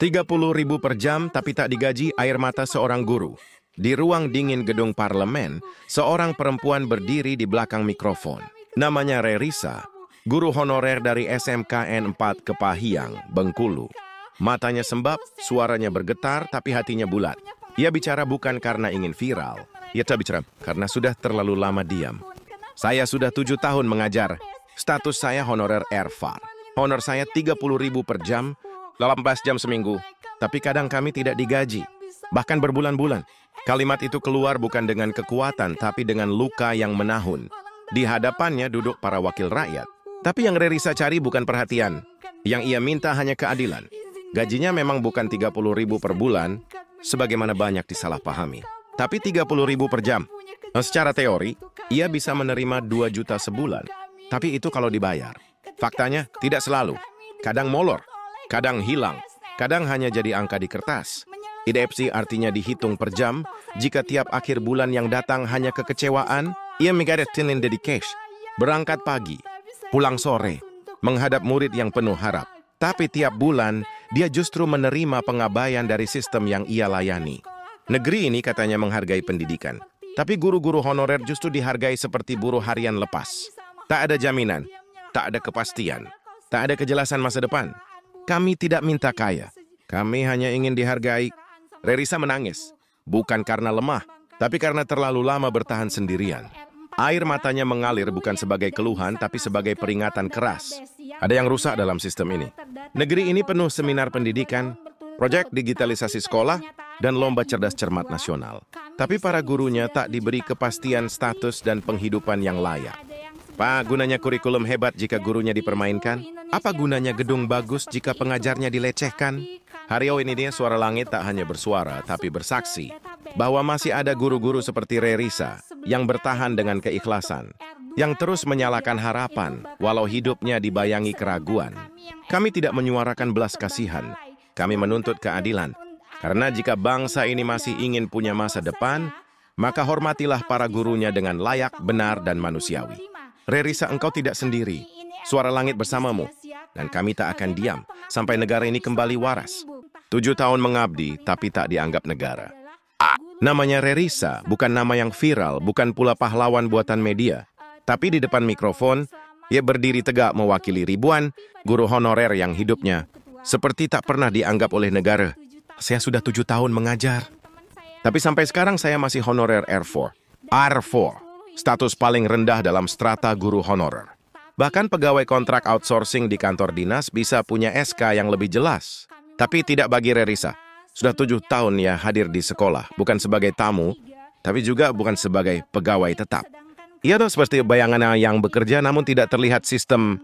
30.000 per jam tapi tak digaji, air mata seorang guru. Di ruang dingin gedung parlemen, seorang perempuan berdiri di belakang mikrofon. Namanya Rerisa, guru honorer dari SMKN 4 Kepahiang, Bengkulu. Matanya sembab, suaranya bergetar tapi hatinya bulat. Ia bicara bukan karena ingin viral. Ia tak bicara karena sudah terlalu lama diam. Saya sudah 7 tahun mengajar. Status saya honorer Erfar. Honor saya 30.000 per jam, 18 jam seminggu. Tapi kadang kami tidak digaji. Bahkan berbulan-bulan. Kalimat itu keluar bukan dengan kekuatan, tapi dengan luka yang menahun. Di hadapannya duduk para wakil rakyat. Tapi yang Rerisa cari bukan perhatian. Yang ia minta hanya keadilan. Gajinya memang bukan 30.000 per bulan, sebagaimana banyak disalahpahami. Tapi 30.000 per jam. Secara teori, ia bisa menerima 2 juta sebulan. Tapi itu kalau dibayar. Faktanya, tidak selalu. Kadang molor. Kadang hilang, kadang hanya jadi angka di kertas. IDFC artinya dihitung per jam. Jika tiap akhir bulan yang datang hanya kekecewaan, ia mengadakan dedication. Berangkat pagi, pulang sore, menghadap murid yang penuh harap. Tapi tiap bulan, dia justru menerima pengabaian dari sistem yang ia layani. Negeri ini katanya menghargai pendidikan. Tapi guru-guru honorer justru dihargai seperti buruh harian lepas. Tak ada jaminan, tak ada kepastian, tak ada kejelasan masa depan. Kami tidak minta kaya. Kami hanya ingin dihargai. Rerisa menangis. Bukan karena lemah, tapi karena terlalu lama bertahan sendirian. Air matanya mengalir bukan sebagai keluhan, tapi sebagai peringatan keras. Ada yang rusak dalam sistem ini. Negeri ini penuh seminar pendidikan, proyek digitalisasi sekolah, dan lomba cerdas cermat nasional. Tapi para gurunya tak diberi kepastian status dan penghidupan yang layak. Apa gunanya kurikulum hebat jika gurunya dipermainkan? Apa gunanya gedung bagus jika pengajarnya dilecehkan? Hari ini dia Suara Langit tak hanya bersuara, tapi bersaksi bahwa masih ada guru-guru seperti Rerisa yang bertahan dengan keikhlasan, yang terus menyalakan harapan walau hidupnya dibayangi keraguan. Kami tidak menyuarakan belas kasihan, kami menuntut keadilan. Karena jika bangsa ini masih ingin punya masa depan, maka hormatilah para gurunya dengan layak, benar, dan manusiawi. Rerisa, engkau tidak sendiri. Suara Langit bersamamu. Dan kami tak akan diam sampai negara ini kembali waras. 7 tahun mengabdi, tapi tak dianggap negara. Namanya Rerisa, bukan nama yang viral, bukan pula pahlawan buatan media. Tapi di depan mikrofon, ia berdiri tegak mewakili ribuan guru honorer yang hidupnya seperti tak pernah dianggap oleh negara. Saya sudah 7 tahun mengajar. Tapi sampai sekarang saya masih honorer R4. R4. Status paling rendah dalam strata guru honorer. Bahkan pegawai kontrak outsourcing di kantor dinas bisa punya SK yang lebih jelas. Tapi tidak bagi Rerisa. Sudah 7 tahun ia hadir di sekolah, bukan sebagai tamu, tapi juga bukan sebagai pegawai tetap. Ia tuh seperti bayangan yang bekerja namun tidak terlihat sistem.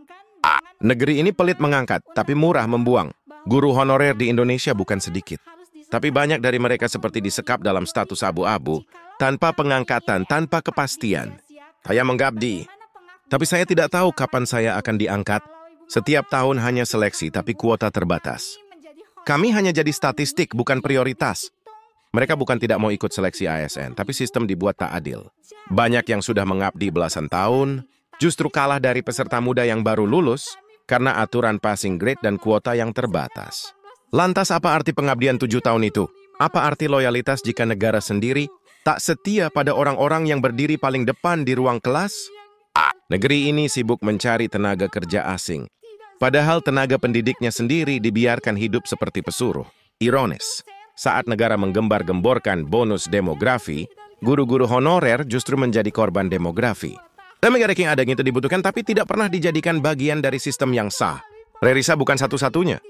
Negeri ini pelit mengangkat, tapi murah membuang. Guru honorer di Indonesia bukan sedikit. Tapi banyak dari mereka seperti disekap dalam status abu-abu, tanpa pengangkatan, tanpa kepastian. Saya mengabdi, tapi saya tidak tahu kapan saya akan diangkat. Setiap tahun hanya seleksi, tapi kuota terbatas. Kami hanya jadi statistik, bukan prioritas. Mereka bukan tidak mau ikut seleksi ASN, tapi sistem dibuat tak adil. Banyak yang sudah mengabdi belasan tahun, justru kalah dari peserta muda yang baru lulus, karena aturan passing grade dan kuota yang terbatas. Lantas apa arti pengabdian 7 tahun itu? Apa arti loyalitas jika negara sendiri tak setia pada orang-orang yang berdiri paling depan di ruang kelas? Negeri ini sibuk mencari tenaga kerja asing. Padahal tenaga pendidiknya sendiri dibiarkan hidup seperti pesuruh. Ironis, saat negara menggembar-gemborkan bonus demografi, guru-guru honorer justru menjadi korban demografi. Negara yang ada itu dibutuhkan tapi tidak pernah dijadikan bagian dari sistem yang sah. Rerisa bukan satu-satunya.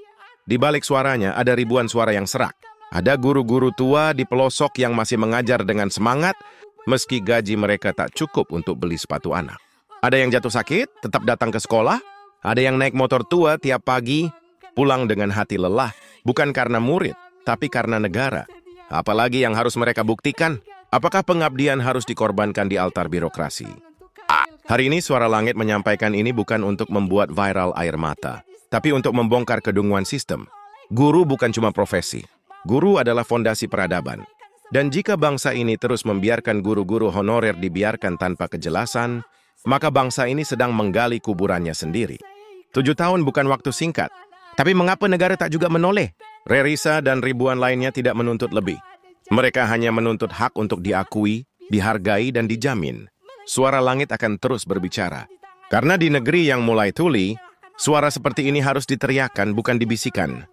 Di balik suaranya ada ribuan suara yang serak. Ada guru-guru tua di pelosok yang masih mengajar dengan semangat, meski gaji mereka tak cukup untuk beli sepatu anak. Ada yang jatuh sakit, tetap datang ke sekolah. Ada yang naik motor tua tiap pagi, pulang dengan hati lelah, bukan karena murid, tapi karena negara. Apalagi yang harus mereka buktikan? Apakah pengabdian harus dikorbankan di altar birokrasi? Hari ini Suara Langit menyampaikan ini bukan untuk membuat viral air mata, tapi untuk membongkar kedunguan sistem. Guru bukan cuma profesi. Guru adalah fondasi peradaban. Dan jika bangsa ini terus membiarkan guru-guru honorer dibiarkan tanpa kejelasan, maka bangsa ini sedang menggali kuburannya sendiri. 7 tahun bukan waktu singkat. Tapi mengapa negara tak juga menoleh? Rerisa dan ribuan lainnya tidak menuntut lebih. Mereka hanya menuntut hak untuk diakui, dihargai, dan dijamin. Suara langit akan terus berbicara. Karena di negeri yang mulai tuli, suara seperti ini harus diteriakkan, bukan dibisikkan.